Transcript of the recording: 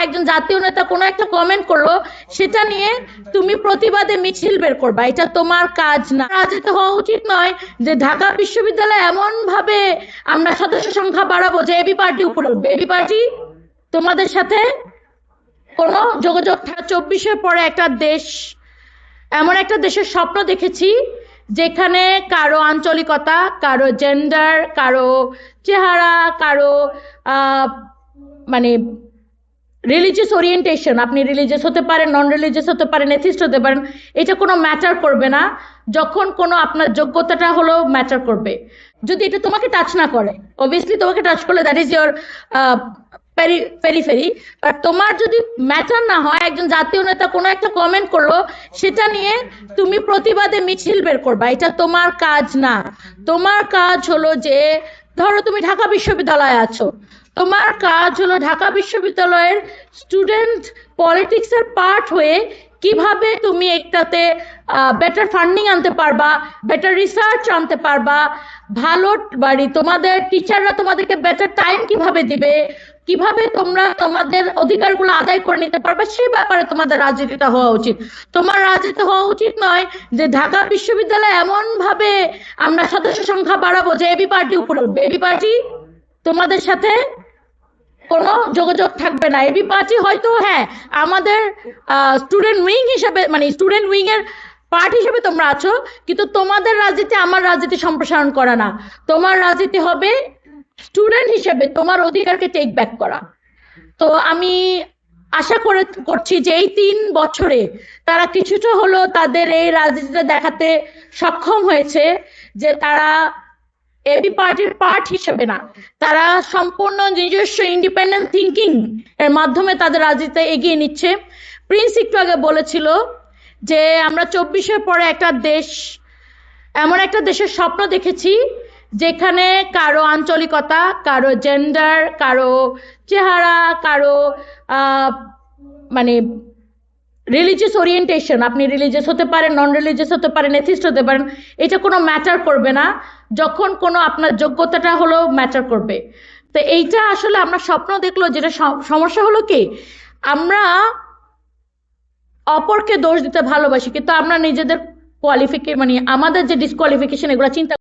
একজন জাতীয় নেতা কোনো একটা কমেন্ট করলো, সেটা নিয়ে তুমি প্রতিবাদে মিছিল বের করবা, এটা তোমার কাজ না। রাজনীতি হওয়া উচিত নয় যে ঢাকা বিশ্ববিদ্যালয়ে এমন ভাবে আমরা সদস্য সংখ্যা বাড়াবো যে এবি পার্টি উপরে উঠবে। এবি পার্টি তোমাদের সাথে কোনো যোগাযোগ 24-এর পরে একটা দেশ, এমন একটা দেশের স্বপ্ন দেখেছি যেখানে কারো আঞ্চলিকতা, কারো জেন্ডার, কারো চেহারা, কারো মানে রিলিজিয়াস ওরিয়েন্টেশন, আপনি রিলিজিয়াস হতে পারেন, নন রিলিজিয়াস হতে পারেন, এথিস্ট হতে পারেন, এটা কোনো ম্যাটার করবে না যখন কোনো আপনার যোগ্যতাটা হলো ম্যাটার করবে। যদি এটা তোমাকে টাচ না করে, অবভিয়াসলি তোমাকে টাচ করলে that is your periphery, but তোমার যদি ম্যাটার না হয়, একজন জাতীয় নেতা কোনো একটা কমেন্ট করলো, সেটা নিয়ে তুমি প্রতিবাদে মিছিল বের করবা, এটা তোমার কাজ না। তোমার কাজ হলো যে, ধরো তুমি ঢাকা বিশ্ববিদ্যালয়ে আছো, তোমার কাজ হলো ঢাকা বিশ্ববিদ্যালয়ের স্টুডেন্ট পলিটিক্সের পার্ট হয়ে কিভাবে তুমি একটাতে বেটার ফান্ডিং আনতে পারবা, বেটার রিসার্চ আনতে পারবা, ভালো তোমাদের টিচাররা তোমাদেরকে বেটার টাইম কিভাবে দিবে, কিভাবে তোমরা তোমাদের অধিকারগুলো আদায় করে নিতে পারবে, সেই ব্যাপারে তোমাদের রাজনীতিটা হওয়া উচিত। তোমার রাজনীতি হওয়া উচিত নয় যে ঢাকা বিশ্ববিদ্যালয়ে এমন ভাবে আমরা সদস্য সংখ্যা বাড়াবো যে এবি পার্টি উপরে উঠবে। এবি পার্টি তোমাদের সাথে কোনো যোগাযোগ থাকবে না। এবি পার্টি হয়তো হ্যাঁ আমাদের স্টুডেন্ট উইং হিসেবে, মানে স্টুডেন্ট উইং এর পার্ট হিসেবে তোমরা আছো, কিন্তু তোমাদের রাজনীতি আমার রাজনীতি সম্প্রসারণ করা না। তোমার রাজনীতি হবে স্টুডেন্ট হিসেবে তোমার অধিকারকে টেক ব্যাক করা। তো আমি আশা করছি যে এই 3 বছরে তারা কিছুটা হলো তাদের এই রাজনীতিটা দেখাতে সক্ষম হয়েছে যে তারা এবি পার্টির পার্ট হিসেবে না, তারা সম্পূর্ণ নিজস্ব ইন্ডিপেন্ডেন্ট থিঙ্কিং এর মাধ্যমে তাদের রাজনীতি এগিয়ে নিচ্ছে। প্রিন্স একটু আগে বলেছিল যে আমরা 24-এর পরে একটা দেশ, এমন একটা দেশের স্বপ্ন দেখেছি যেখানে কারো আঞ্চলিকতা, কারো জেন্ডার, কারো চেহারা, কারো মানে রিলিজিয়াস ওরিয়েন্টেশন, আপনি রিলিজিয়াস হতে পারেন, নন রিলিজিয়াস হতে পারেন, এথিস্ট হতে পারেন, এটা কোনো ম্যাটার করবে না যখন কোনো আপনার যোগ্যতাটা হলো ম্যাটার করবে। তো এইটা আসলে আমরা স্বপ্ন দেখলো, যেটা সমস্যা হলো কি, আমরা অপরকে দোষ দিতে ভালোবাসি, কিন্তু আমরা নিজেদের মানে আমাদের যে ডিসকোয়ালিফিকেশন এগুলো চিন্তা